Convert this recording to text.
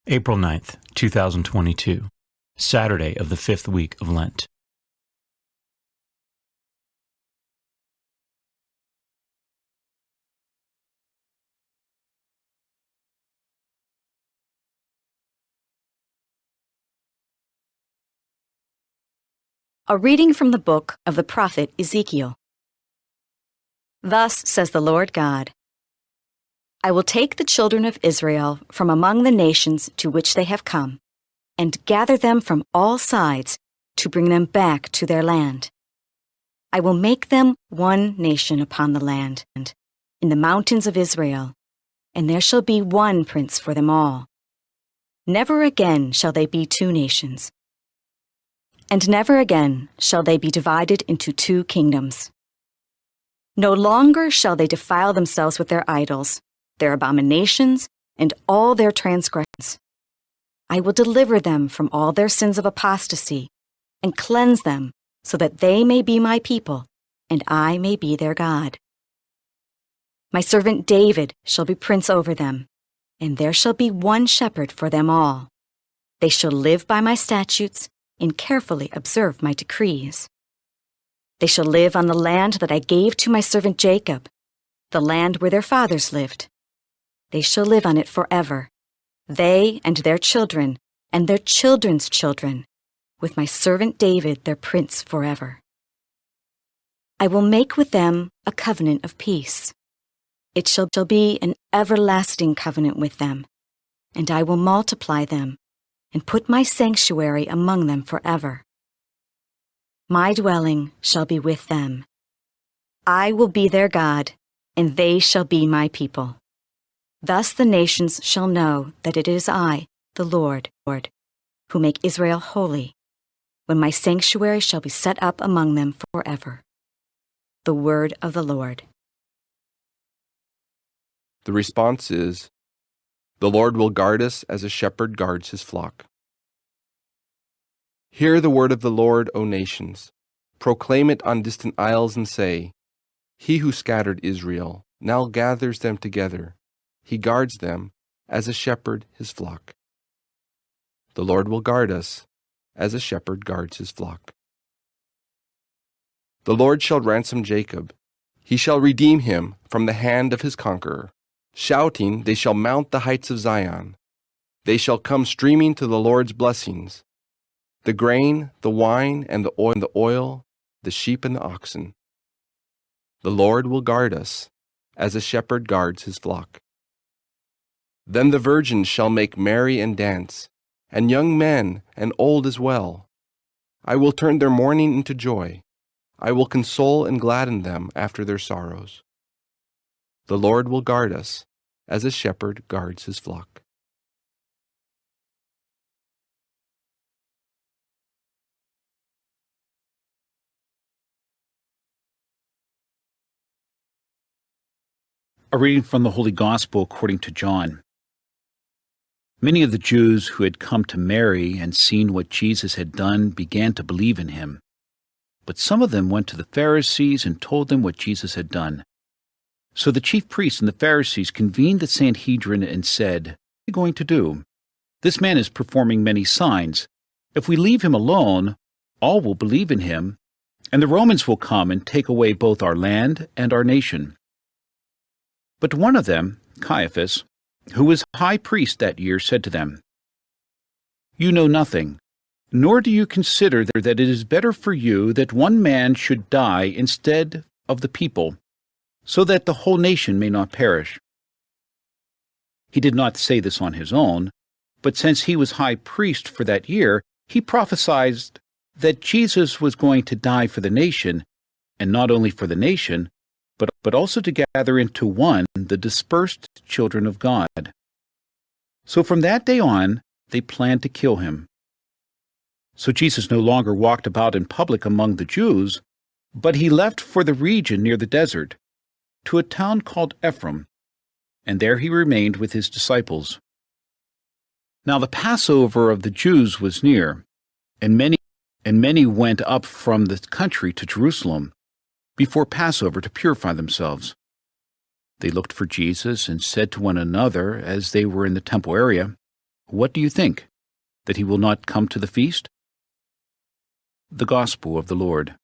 April 9th, 2022, Saturday of the 5th week of Lent. A reading from the book of the prophet Ezekiel. Thus says the Lord God, I will take the children of Israel from among the nations to which they have come, and gather them from all sides to bring them back to their land. I will make them one nation upon the land, in the mountains of Israel, and there shall be one prince for them all. Never again shall they be two nations, and never again shall they be divided into two kingdoms. No longer shall they defile themselves with their idols, their abominations, and all their transgressions. I will deliver them from all their sins of apostasy, and cleanse them, so that they may be my people, and I may be their God. My servant David shall be prince over them, and there shall be one shepherd for them all. They shall live by my statutes, and carefully observe my decrees. They shall live on the land that I gave to my servant Jacob, the land where their fathers lived. They shall live on it forever, they and their children, and their children's children, with my servant David their prince forever. I will make with them a covenant of peace. It shall be an everlasting covenant with them, and I will multiply them, and put my sanctuary among them forever. My dwelling shall be with them. I will be their God, and they shall be my people. Thus the nations shall know that it is I, the Lord, who make Israel holy, when my sanctuary shall be set up among them forever. The word of the Lord. The response is, the Lord will guard us as a shepherd guards his flock. Hear the word of the Lord, O nations. Proclaim it on distant isles and say, He who scattered Israel now gathers them together. He guards them as a shepherd his flock. The Lord will guard us as a shepherd guards his flock. The Lord shall ransom Jacob. He shall redeem him from the hand of his conqueror. Shouting, they shall mount the heights of Zion. They shall come streaming to the Lord's blessings, the grain, the wine, and the oil, the sheep and the oxen. The Lord will guard us as a shepherd guards his flock. Then the virgins shall make merry and dance, and young men and old as well. I will turn their mourning into joy. I will console and gladden them after their sorrows. The Lord will guard us as a shepherd guards his flock. A reading from the Holy Gospel according to John. Many of the Jews who had come to Mary and seen what Jesus had done began to believe in him. But some of them went to the Pharisees and told them what Jesus had done. So the chief priests and the Pharisees convened the Sanhedrin and said, What are you going to do? This man is performing many signs. If we leave him alone, all will believe in him, and the Romans will come and take away both our land and our nation. But one of them, Caiaphas, who was high priest that year, said to them, You know nothing, nor do you consider that it is better for you that one man should die instead of the people, so that the whole nation may not perish. He did not say this on his own, but since he was high priest for that year, he prophesied that Jesus was going to die for the nation, and not only for the nation, but also to gather into one the dispersed children of God. So from that day on, they planned to kill him. So Jesus no longer walked about in public among the Jews, but he left for the region near the desert, to a town called Ephraim, and there he remained with his disciples. Now the Passover of the Jews was near, and many went up from the country to Jerusalem before Passover to purify themselves. They looked for Jesus and said to one another as they were in the temple area, What do you think? That he will not come to the feast? The Gospel of the Lord.